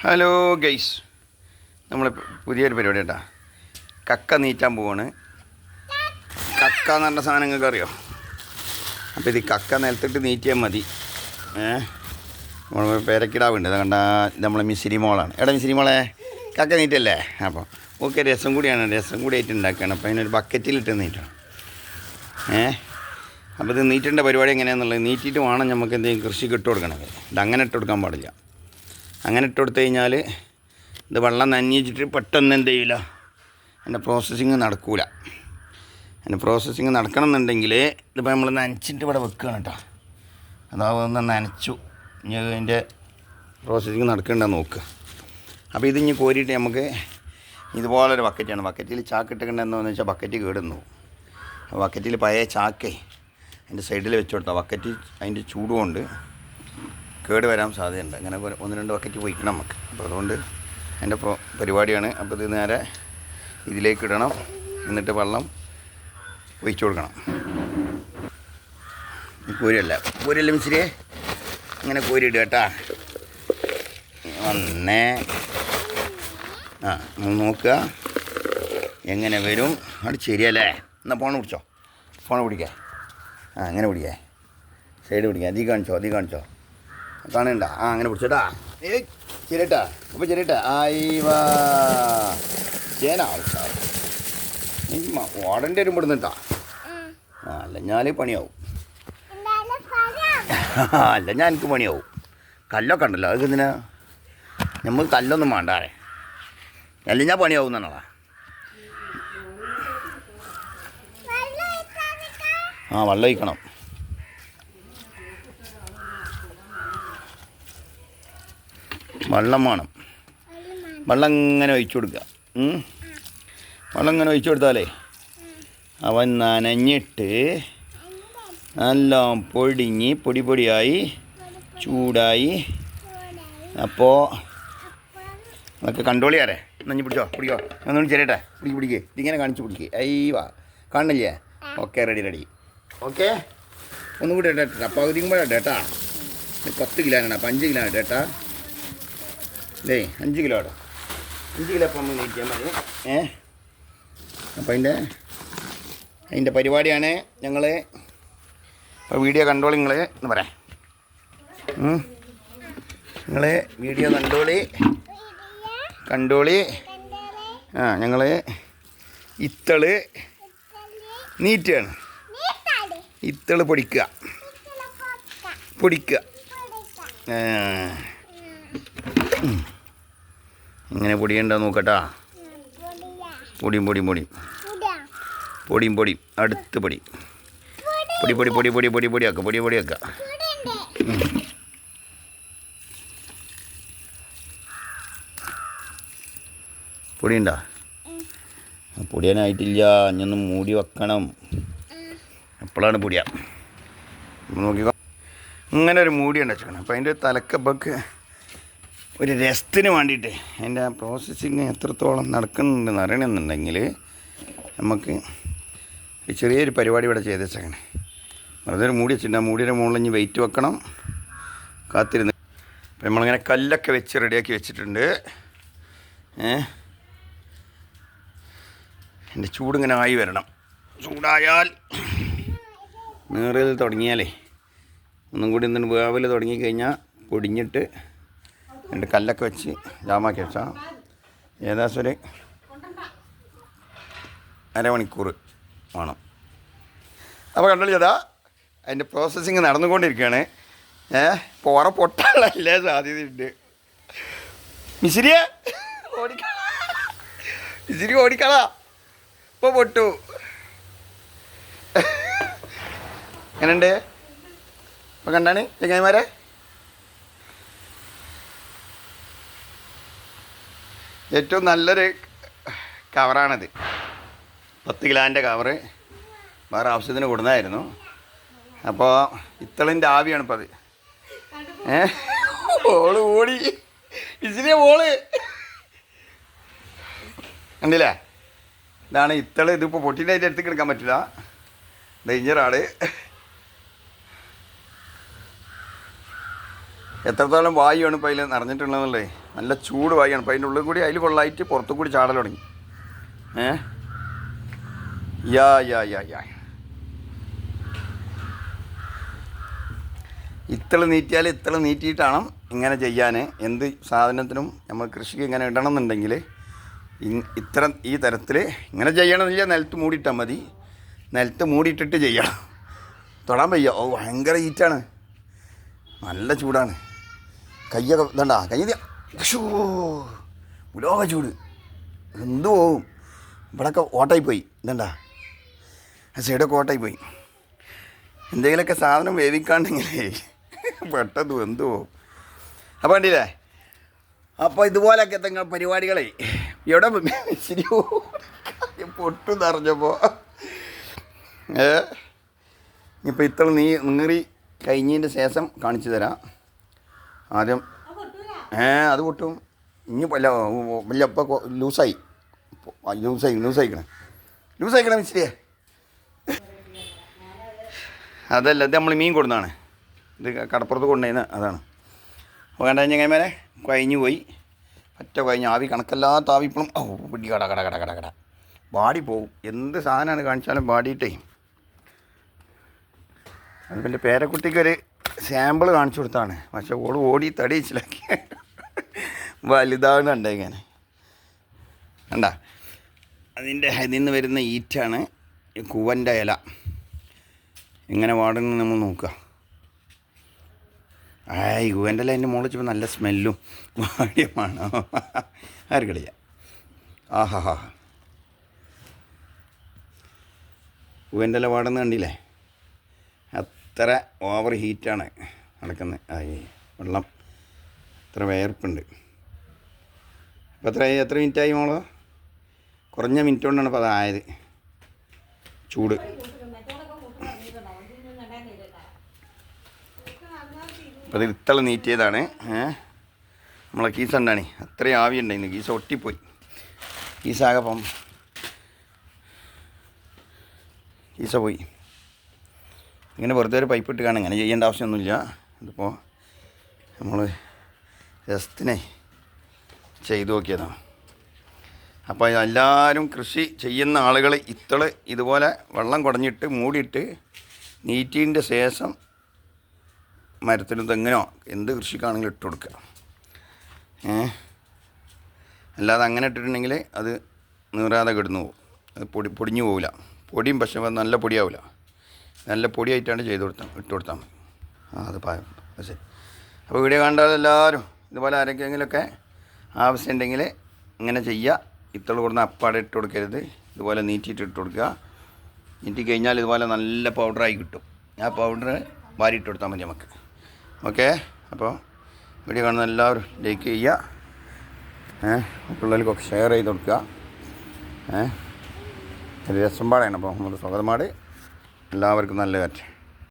Hello guys, നമ്മൾ പുതിയൊരു പരിപാടി കേട്ടാ. കക്ക നീറ്റാൻ പോവാണ്. കക്ക എന്ന് പറഞ്ഞ സാധനം നിങ്ങൾക്ക് അറിയോ? അപ്പോൾ ഇത് കക്ക നിലത്തിട്ട് നീറ്റിയാൽ മതി. നമ്മൾ പേരക്കിടാവുണ്ട്, അത് കണ്ടാൽ നമ്മളെ മിശ്രി മോളാണ്. എടാ മിശ്രി മോളെ, കക്ക നീറ്റല്ലേ? അപ്പോൾ ഓക്കെ, രസം കൂടിയായിട്ട് ഉണ്ടാക്കുകയാണ്. അപ്പോൾ അതിനൊരു ബക്കറ്റിലിട്ട് നീറ്റണം. അപ്പോൾ ഇത് നീറ്റേണ്ട പരിപാടി എങ്ങനെയാണെന്നുള്ളത് നീറ്റിയിട്ട് വേണം നമുക്ക് എന്തെങ്കിലും കൃഷിക്ക് ഇട്ട് കൊടുക്കണമെങ്കിൽ. ഇത് അങ്ങനെ ഇട്ട് കൊടുക്കാൻ പാടില്ല. അങ്ങനെ ഇട്ട് കൊടുത്തു കഴിഞ്ഞാൽ ഇത് വെള്ളം നനഞ്ഞിട്ട് പെട്ടെന്ന് എന്ത് ചെയ്യില്ല, അതിൻ്റെ പ്രോസസ്സിങ് നടക്കില്ല. അതിൻ്റെ പ്രോസസ്സിങ് നടക്കണം എന്നുണ്ടെങ്കിൽ ഇതിപ്പോൾ നമ്മൾ നനച്ചിട്ട് ഇവിടെ വെക്കുകയാണ് കേട്ടോ. അതാവുന്ന നനച്ചു ഇനി അതിൻ്റെ പ്രോസസ്സിങ് നടക്കേണ്ടത് നോക്കുക. അപ്പോൾ ഇതിഞ്ഞ് കോരിയിട്ട് നമുക്ക് ഇതുപോലൊരു ബക്കറ്റാണ്. ബക്കറ്റിൽ ചാക്ക് ഇട്ടിട്ടുണ്ട്. എന്താണെന്ന് വെച്ചാൽ ബക്കറ്റ് കേടുന്നു. ബക്കറ്റിൽ പഴയ ചാക്കേ അതിൻ്റെ സൈഡിൽ വെച്ച് കൊടുത്താൽ ബക്കറ്റ് അതിൻ്റെ ചൂടുകൊണ്ട് കേട് വരാൻ സാധ്യതയുണ്ട്. അങ്ങനെ 1-2 ബക്കറ്റ് പോയിക്കണം നമുക്ക്. അപ്പോൾ അതുകൊണ്ട് അതിൻ്റെ പരിപാടിയാണ്. അപ്പോൾ ഇത് നേരെ ഇതിലേക്ക് ഇടണം, എന്നിട്ട് വെള്ളം ഒഴിച്ചു കൊടുക്കണം. കോരിയല്ല മിശ്രിയെ, ഇങ്ങനെ കോരിയിടുക കേട്ടാ. വന്നേ നോക്കുക എങ്ങനെ വരും. അത് ശരിയല്ലേ? എന്നാൽ ഫോൺ പിടിച്ചോ, ഫോൺ പിടിക്കേ. അങ്ങനെ പിടിക്കേ, സൈഡ് പിടിക്കുക. അധികം കാണിച്ചോ കാണണ്ട. അങ്ങനെ പിടിച്ചോട്ടാ. ചെറിയട്ടാ, അപ്പോൾ ചെറിയട്ടാ. ആയിവാ ചേന ആൾക്കാർ ഓടേണ്ടി വരും ഇവിടുന്നിട്ടാ. അല്ല ഞാൻ പണിയാവും. അല്ല ഞാൻ എനിക്ക് പണിയാവും. കല്ലൊക്കെ ഉണ്ടല്ലോ, അതൊക്കെ എന്തിനാ? നമ്മൾ കല്ലൊന്നും വേണ്ടാറേ. അല്ല ഞാൻ പണിയാവും എന്നാണോ? വെള്ളം ഒഴിക്കണം. വെള്ളം വേണം. വെള്ളം ഇങ്ങനെ ഒഴിച്ചു കൊടുക്കുക. വെള്ളം ഇങ്ങനെ ഒഴിച്ചു കൊടുത്താലേ അവൻ നനഞ്ഞിട്ട് നല്ല പൊടിഞ്ഞ് പൊടിയായി ചൂടായി. അപ്പോൾ അതൊക്കെ കണ്ടോളിയാറേ. നഞ്ഞ് പിടിക്കോ. ഒന്നുകൂടി ചെറിയട്ടെ. പിടിക്കേ. ഇതിങ്ങനെ കാണിച്ച് പിടിക്കേ. അയ്യവാ കാണില്ലേ? Okay, ready. ഓക്കെ, ഒന്നും കൂടി ഇടേട്ടാ. പകുതിയും കൂടെ ഇടേട്ടാ. 10 കിലോനാണ്. അപ്പോൾ 5 കിലോ ഇടേട്ടാ. 5 കിലോ ഇടാം. 5 കിലോ അപ്പം നമ്മൾ നീറ്റിയാൽ മതി. അപ്പോൾ അതിൻ്റെ പരിപാടിയാണ്. ഞങ്ങൾ ഇപ്പോൾ വീഡിയോ കണ്ടോളി. നിങ്ങൾ എന്ന് പറയാം. നിങ്ങൾ വീഡിയോ കണ്ടോളി. ഞങ്ങൾ ഇത്തള് നീറ്റാണ്. ഇത്തള് പൊടിക്കുക. ഇങ്ങനെ പൊടിയുണ്ടോ നോക്കട്ടാ. പൊടിയും അടുത്ത് പൊടി ആക്കുക. പൊടിയുണ്ടോ? പൊടിയാനായിട്ടില്ല. ഇനിയൊന്ന് മൂടി വെക്കണം. എപ്പോഴാണ് പൊടിയാ നോക്കിക്കോ. ഇങ്ങനെ ഒരു മൂടി ഉണ്ടാക്കണം. അപ്പോൾ അതിൻ്റെ തലക്കപ്പൊക്കെ ഒരു രസത്തിന് വേണ്ടിയിട്ട് അതിൻ്റെ പ്രോസസ്സിങ് എത്രത്തോളം നടക്കുന്നുണ്ടെന്ന് അറിയണമെന്നുണ്ടെങ്കിൽ നമുക്ക് ചെറിയൊരു പരിപാടി ഇവിടെ ചെയ്ത് വെച്ചേക്കണേ. വെറുതെ ഒരു മൂടി വെച്ചിട്ടുണ്ട്. ആ മൂടിയുടെ മുകളിൽ ഇനി വെയിറ്റ് വെക്കണം, കാത്തിരുന്ന്. അപ്പം നമ്മളിങ്ങനെ കല്ലൊക്കെ വെച്ച് റെഡിയാക്കി വെച്ചിട്ടുണ്ട്. എൻ്റെ ചൂടിങ്ങനെ ആയി വരണം. ചൂടായാൽ നീറിൽ തുടങ്ങിയാലേ ഒന്നും കൂടി വേവൽ തുടങ്ങിക്കഴിഞ്ഞാൽ പൊടിഞ്ഞിട്ട് രണ്ട് കല്ലൊക്കെ വെച്ച് ജാമാക്കി വെച്ചാൽ ഏകദേശം ഒരു അരമണിക്കൂർ വേണം. അപ്പോൾ കണ്ടോ ചേട്ടാ, അതിൻ്റെ പ്രോസസ്സിങ് നടന്നുകൊണ്ടിരിക്കുകയാണ്. പോറ പൊട്ടാനുള്ള സാധ്യതയുണ്ട്. മിശ്രി ഓടിക്കളാ. ഇപ്പോൾ പൊട്ടു. എങ്ങനെയുണ്ട്? ഇപ്പോൾ കണ്ടാണ് ചെങ്ങായിമാരെ. ഏറ്റവും നല്ലൊരു കവറാണിത്. 10 കിലോൻ്റെ കവറ് വേറെ ആവശ്യത്തിന് കൊടുന്നതായിരുന്നു. അപ്പോൾ ഇത്തളിൻ്റെ ആവിയാണ് ഇപ്പോൾ അത്. ഓള് ഓടി ഇച്ചിരി ഓള് കണ്ടില്ലേ? ഇതാണ് ഇത്തള്. ഇതിപ്പോൾ പൊട്ടിൻ്റെ അതിൻ്റെ അടുത്തേക്ക് എടുക്കാൻ പറ്റില്ല, ഡേഞ്ചറാണ്. എത്രത്തോളം വായുവാണ് ഇപ്പോൾ അതിൽ നിറഞ്ഞിട്ടുള്ളതെന്നുള്ളത്. നല്ല ചൂട് വായുവാണ്. അപ്പോൾ അതിൻ്റെ ഉള്ളിൽ കൂടി അതിൽ കൊള്ളായിട്ട് പുറത്തു കൂടി ചാടൽ തുടങ്ങി. യാ യാ യാ യാ ഇത്തള നീറ്റിയാൽ ഇത്തള നീറ്റിയിട്ടാണ് ഇങ്ങനെ ചെയ്യാൻ. എന്ത് സാധനത്തിനും നമ്മൾ കൃഷിക്ക് ഇങ്ങനെ ഇടണം എന്നുണ്ടെങ്കിൽ ഈ തരത്തിൽ ഇങ്ങനെ ചെയ്യണമെന്നില്ല. നിലത്ത് മൂടിയിട്ടാൽ മതി. നിലത്ത് മൂടിയിട്ടിട്ട് ചെയ്യണം. തൊടാൻ വയ്യ. ഓ ഭയങ്കര ഹീറ്റാണ്, നല്ല ചൂടാണ്. കയ്യൊക്കെ ഇതണ്ട, കയ്യ ഉലോക ചൂട് എന്തു പോവും. ഇവിടെയൊക്കെ ഓട്ടായിപ്പോയി. ഇതണ്ട ആ സൈഡൊക്കെ ഓട്ടായിപ്പോയി. എന്തെങ്കിലുമൊക്കെ സാധനം വേവിക്കാണ്ടെങ്കിലേ പെട്ടെന്ന് എന്തു പോവും. അപ്പോൾ കണ്ടില്ലേ. അപ്പോൾ ഇതുപോലെയൊക്കെ നിങ്ങൾ പരിപാടികളെ എവിടെ ശരിയോ പൊട്ടു നിറഞ്ഞപ്പോൾ ഇപ്പോൾ ഇത്ര നീറി കഴിഞ്ഞതിൻ്റെ ശേഷം കാണിച്ചു തരാം. ആദ്യം അത് പൊട്ടും. ഇനി വല്ല ഇപ്പോൾ ലൂസായിക്കണേ മിസ്റ്റിയെ. അതല്ല, ഇത് നമ്മൾ മീൻ കൊടുന്നതാണ്. ഇത് കടപ്പുറത്ത് കൊണ്ടുപോയിരുന്ന അതാണ്. അപ്പോൾ കണ്ടു കഴിഞ്ഞാൽ മേലെ കഴിഞ്ഞു പോയി. ഒറ്റ കഴിഞ്ഞ് ആവി കണക്കല്ലാത്ത ആവി ഇപ്പോഴും പിടി കട കട കട കട കട ബാടി പോവും. എന്ത് സാധനമാണ് കാണിച്ചാലും ബാടിയിട്ടേ. അത് പിന്നെ പേരക്കുട്ടിക്കൊരു സാമ്പിൾ കാണിച്ചു കൊടുത്താണ്. പക്ഷെ ഓടി തടിയിച്ചിലാക്കി വലുതാകുന്നുണ്ട് ഇങ്ങനെ. കണ്ട അതിൻ്റെ ഇതിൽ നിന്ന് വരുന്ന ഈറ്റാണ് ഈ കൂവൻ്റെ ഇല. എങ്ങനെ വാടുന്നത് നമ്മൾ നോക്കുക. ഈ കൂവൻ്റെ ഇല എൻ്റെ മുകളിൽ വെച്ചപ്പോൾ നല്ല സ്മെല്ലും വാടിയമാണോ ആർക്കടില്ല. ആഹാ കൂവൻ്റെ ഇല വാടുന്നത് കണ്ടില്ലേ. അത്ര ഓവർ ഹീറ്റാണ് നടക്കുന്നത്. വെള്ളം അത്ര വേർപ്പുണ്ട്. അപ്പോൾ എത്ര മിനിറ്റായി മോളോ? കുറഞ്ഞ മിനിറ്റ് കൊണ്ടാണ് ഇപ്പോൾ അതായത്. ചൂട് അപ്പോൾ ഇത് ഇത്തള നീറ്റിയതാണ്. നമ്മളെ കീസ ഉണ്ടാണ്. അത്രയും ആവി ഉണ്ടായിരുന്നു. കീസ ഒട്ടിപ്പോയി. കീസാകപ്പം കീസ പോയി. ഇങ്ങനെ വെറുതെ ഒരു പൈപ്പ് ഇട്ട് കാണും. ഇങ്ങനെ ചെയ്യേണ്ട ആവശ്യമൊന്നുമില്ല. ഇതിപ്പോൾ നമ്മൾ രസത്തിനെ ചെയ്തു നോക്കിയതാണ്. അപ്പോൾ എല്ലാവരും കൃഷി ചെയ്യുന്ന ആളുകൾ ഇത്തള് ഇതുപോലെ വെള്ളം കുടഞ്ഞിട്ട് മൂടിയിട്ട് നീറ്റിൻ്റെ ശേഷം മരത്തിനും തെങ്ങിനോ എന്ത് കൃഷിക്കാണെങ്കിലും ഇട്ട് കൊടുക്കുക. അല്ലാതെ അങ്ങനെ ഇട്ടിട്ടുണ്ടെങ്കിൽ അത് നീറാതെ കിടന്നു പോകും. അത് പൊടിഞ്ഞു പോവില്ല. പൊടിയും പക്ഷേ നല്ല പൊടിയാവില്ല. നല്ല പൊടിയായിട്ടാണ് ഇട്ട് കൊടുത്താൽ മതി. അത് ശരി. അപ്പോൾ വീഡിയോ കണ്ടാൽ എല്ലാവരും ഇതുപോലെ ആരെങ്കിലുമൊക്കെ ആവശ്യമുണ്ടെങ്കിൽ ഇങ്ങനെ ചെയ്യുക. ഇത്തള് കൊടുന്ന അപ്പാടെ ഇട്ട് കൊടുക്കരുത്. ഇതുപോലെ നീറ്റിയിട്ട് ഇട്ട് കൊടുക്കുക. നീറ്റി കഴിഞ്ഞാൽ ഇതുപോലെ നല്ല പൗഡറായി കിട്ടും. ആ പൗഡർ വാരിയിട്ട് കൊടുത്താൽ മതി നമുക്ക്. ഓക്കെ. അപ്പോൾ വീഡിയോ കാണുന്ന എല്ലാവരും ലൈക്ക് ചെയ്യുക. പിള്ളേർക്കൊക്കെ ഷെയർ ചെയ്ത് കൊടുക്കുക. ഒരു രസം പാടാണ്. അപ്പോൾ നമ്മൾ സ്വാഗതമാട് എല്ലാവർക്കും നല്ല കാറ്റ്.